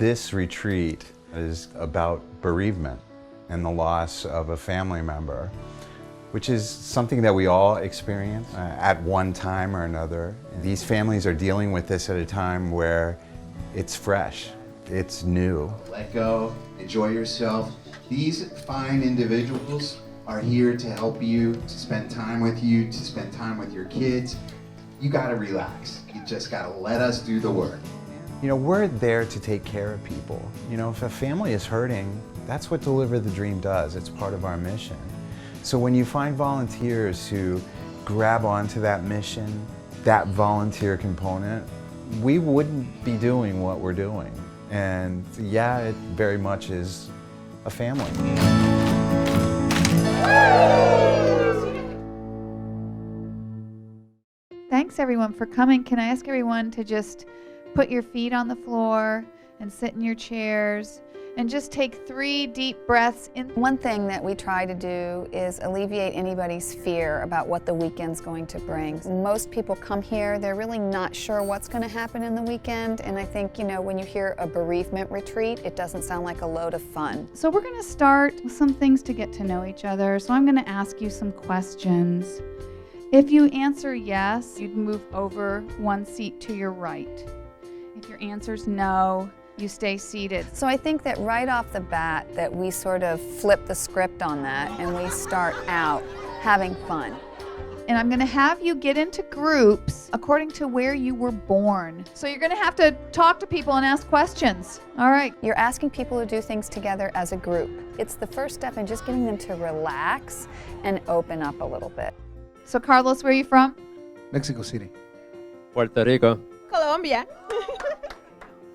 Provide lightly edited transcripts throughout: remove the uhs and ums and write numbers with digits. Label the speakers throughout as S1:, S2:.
S1: This retreat is about bereavement and the loss of a family member, which is something that we all experience at one time or another. These families are dealing with this at a time where it's fresh, it's new.
S2: Let go, enjoy yourself. These fine individuals are here to help you, to spend time with you, to spend time with your kids. You gotta relax. You just gotta let us do the work.
S1: You know, we're there to take care of people. You know, if a family is hurting, that's what Deliver the Dream does. It's part of our mission. So when you find volunteers who grab onto that mission, that volunteer component, we wouldn't be doing what we're doing. And yeah, it very much is a family.
S3: Thanks everyone for coming. Can I ask everyone to just put your feet on the floor and sit in your chairs and just take 3 deep breaths in.
S4: One thing that we try to do is alleviate anybody's fear about what the weekend's going to bring. Most people come here, they're really not sure what's going to happen in the weekend, and I think, you know, when you hear a bereavement retreat, it doesn't sound like a load of fun.
S3: So we're going to start with some things to get to know each other. So I'm going to ask you some questions. If you answer yes, you'd move over 1 seat to your right. If your answer's no, you stay seated.
S4: So I think that right off the bat that we sort of flip the script on that and we start out having fun.
S3: And I'm going to have you get into groups according to where you were born. So you're going to have to talk to people and ask questions. All right.
S4: You're asking people to do things together as a group. It's the first step in just getting them to relax and open up a little bit.
S3: So Carlos, where are you from?
S5: Mexico City.
S6: Puerto Rico.
S7: Colombia.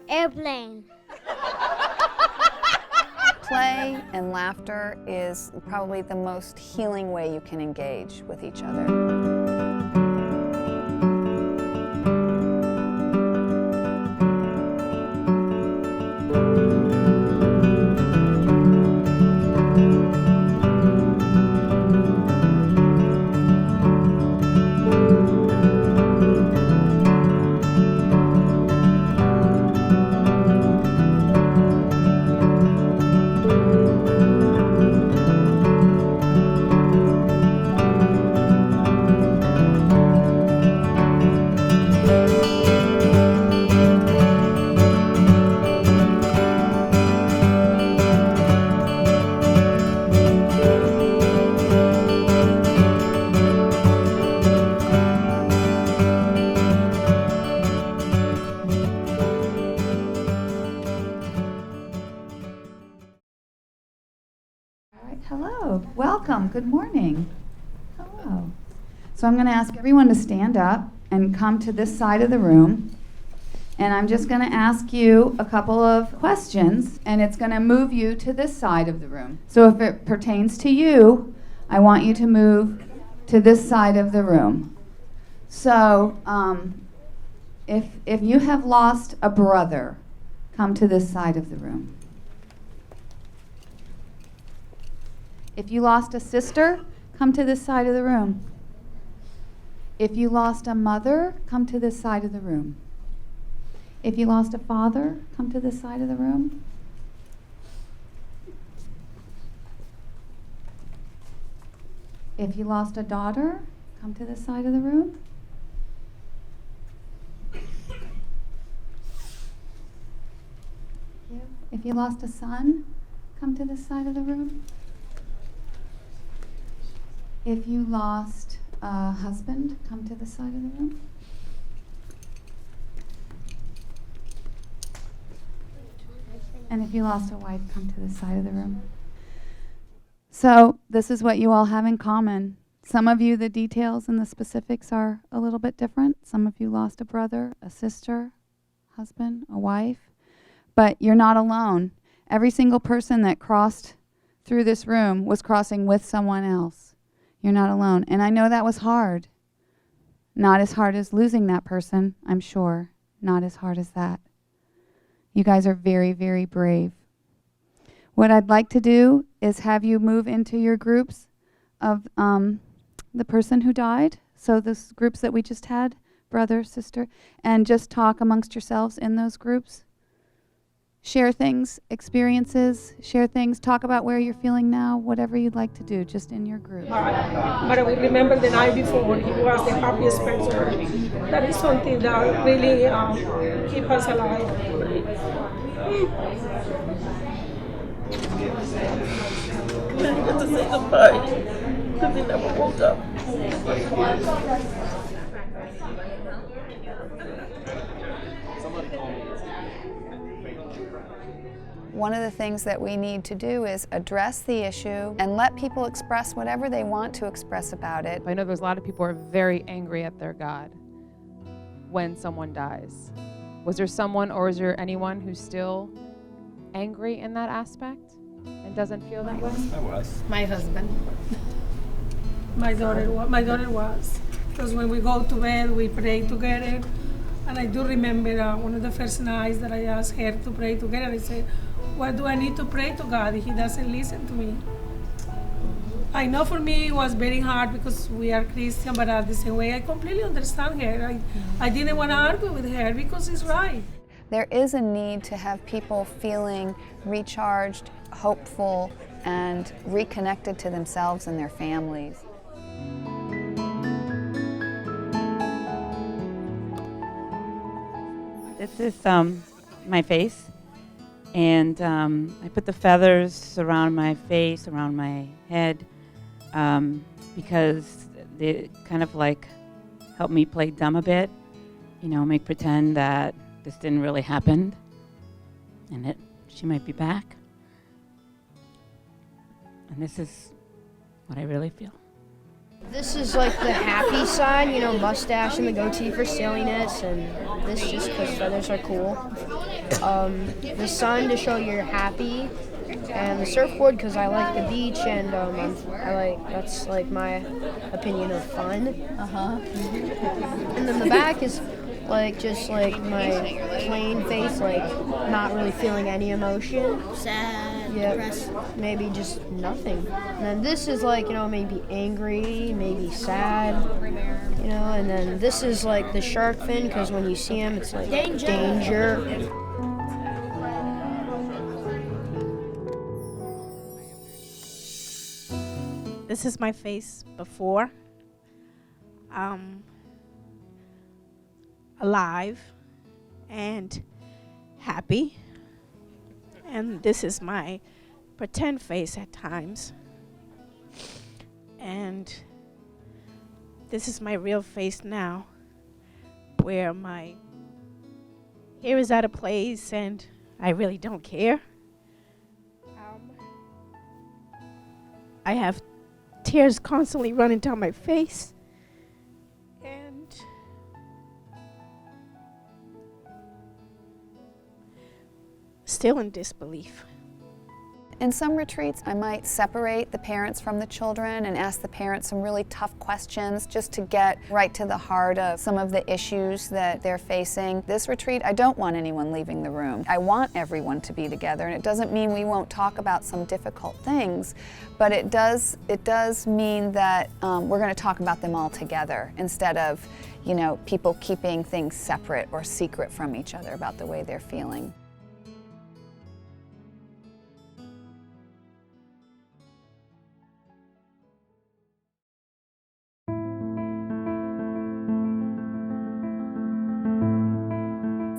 S8: Airplane.
S4: Play and laughter is probably the most healing way you can engage with each other.
S3: Hello, welcome, good morning. Hello. So I'm going to ask everyone to stand up and come to this side of the room. And I'm just going to ask you a couple of questions, and it's going to move you to this side of the room. So if it pertains to you, I want you to move to this side of the room. So if you have lost a brother, come to this side of the room. If you lost a sister, come to this side of the room. If you lost a mother, come to this side of the room. If you lost a father, come to this side of the room. If you lost a daughter, come to this side of the room. If you lost a son, come to this side of the room. If you lost a husband, come to the side of the room. And if you lost a wife, come to the side of the room. So this is what you all have in common. Some of you, the details and the specifics are a little bit different. Some of you lost a brother, a sister, husband, a wife. But you're not alone. Every single person that crossed through this room was crossing with someone else. You're not alone. And I know that was hard. Not as hard as losing that person, I'm sure. Not as hard as that. You guys are very, very brave. What I'd like to do is have you move into your groups of the person who died. So those groups that we just had, brother, sister, and just talk amongst yourselves in those groups. share things, experiences, share things, talk about where you're feeling now, whatever you'd like to do, just in your group.
S5: But I will remember the night before, he was the happiest person. That is something that really keeps us alive.
S7: I get to say goodbye because he never woke up.
S4: One of the things that we need to do is address the issue and let people express whatever they want to express about it.
S8: I know there's a lot of people who are very angry at their God when someone dies. Was there someone or is there anyone who's still angry in that aspect and doesn't feel that way?
S6: I was.
S9: My husband.
S5: My daughter was. Because when we go to bed, we pray together. And I do remember one of the first nights that I asked her to pray together. I said, what do I need to pray to God? He doesn't listen to me. I know for me it was very hard because we are Christian, but at the same way, I completely understand her. I didn't want to argue with her because it's right.
S4: There is a need to have people feeling recharged, hopeful, and reconnected to themselves and their families.
S10: This is my face, and I put the feathers around my face, around my head, because they kind of like help me play dumb a bit, you know, make pretend that this didn't really happen, and she might be back. And this is what I really feel.
S9: This is like the happy side, you know, mustache and the goatee for silliness, and this just because feathers are cool. The sun to show you're happy, and the surfboard because I like the beach, and that's like my opinion of fun. And then the back is like just like my plain face, like not really feeling any emotion.
S11: Sad,
S9: depressed. Maybe just nothing. And then this is like, you know, maybe angry, maybe sad, you know, and then this is like the shark fin because when you see him, it's like danger.
S12: This is my face before. Alive and happy. And this is my pretend face at times. And this is my real face now, where my hair is out of place and I really don't care. I have tears constantly running down my face. And still in disbelief.
S4: In some retreats, I might separate the parents from the children and ask the parents some really tough questions just to get right to the heart of some of the issues that they're facing. This retreat, I don't want anyone leaving the room. I want everyone to be together, and it doesn't mean we won't talk about some difficult things, but it does mean that we're going to talk about them all together instead of, you know, people keeping things separate or secret from each other about the way they're feeling.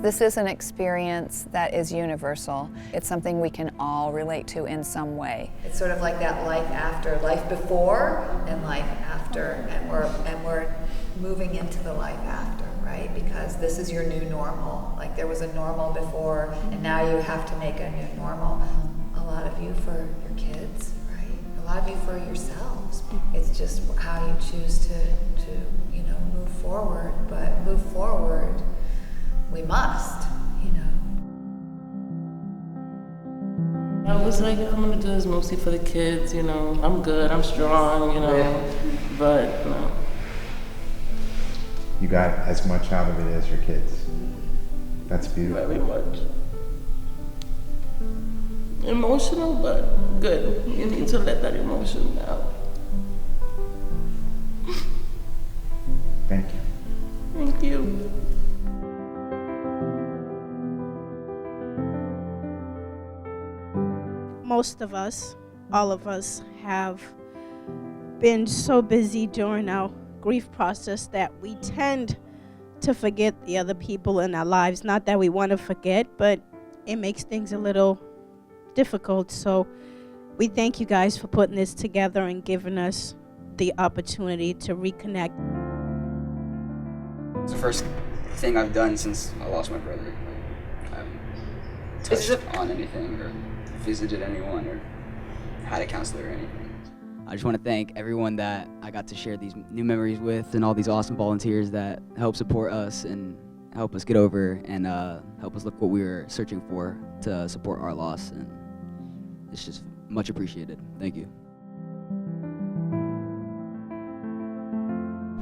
S4: This is an experience that is universal. It's something we can all relate to in some way. It's sort of like that life after, life before and life after, and we're moving into the life after, right? Because this is your new normal. Like there was a normal before, and now you have to make a new normal. A lot of you for your kids, right? A lot of you for yourselves. It's just how you choose to you know, move forward, but move forward. We must, you know.
S7: I was like, I'm gonna do this mostly for the kids, you know. I'm good, I'm strong, you know. But no.
S2: You got as much out of it as your kids. That's beautiful.
S7: Very much. Emotional, but good. You need to let that emotion out.
S2: Thank you.
S7: Thank you.
S12: most of us, all of us, have been so busy during our grief process that we tend to forget the other people in our lives. Not that we want to forget, but it makes things a little difficult. So we thank you guys for putting this together and giving us the opportunity to reconnect.
S11: It's the first thing I've done since I lost my brother. I haven't touched on anything or visited anyone or had a counselor or anything.
S13: I just want to thank everyone that I got to share these new memories with and all these awesome volunteers that help support us and help us get over and help us look what we were searching for to support our loss. And it's just much appreciated. Thank you.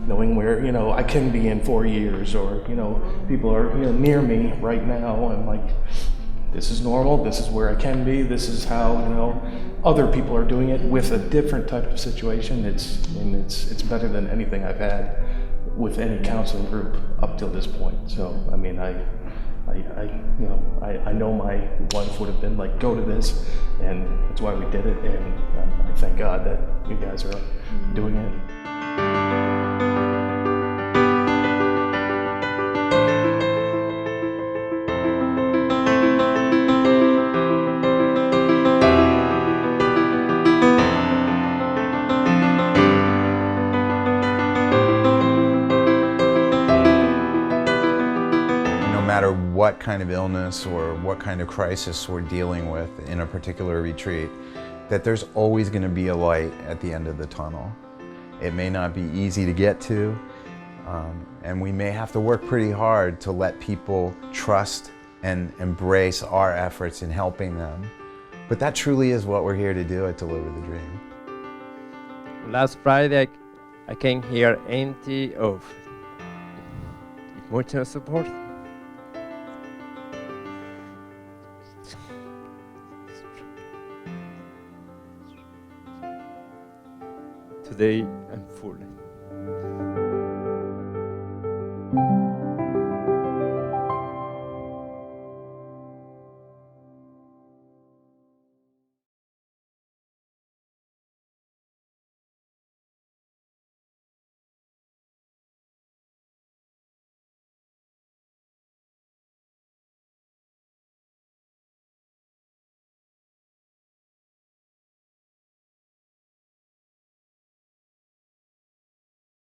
S14: Knowing where, I can be in 4 years, or, people are, near me right now, and like, this is normal, this is where I can be, this is how, other people are doing it with a different type of situation. It's better than anything I've had with any counseling group up till this point. So, I mean, I know my wife would have been like, go to this, and that's why we did it, and I thank God that you guys are doing it.
S1: No matter what kind of illness or what kind of crisis we're dealing with in a particular retreat, that there's always going to be a light at the end of the tunnel. It may not be easy to get to, and we may have to work pretty hard to let people trust and embrace our efforts in helping them. But that truly is what we're here to do at Deliver the Dream.
S6: Last Friday, I came here empty of emotional support. Today, I'm full.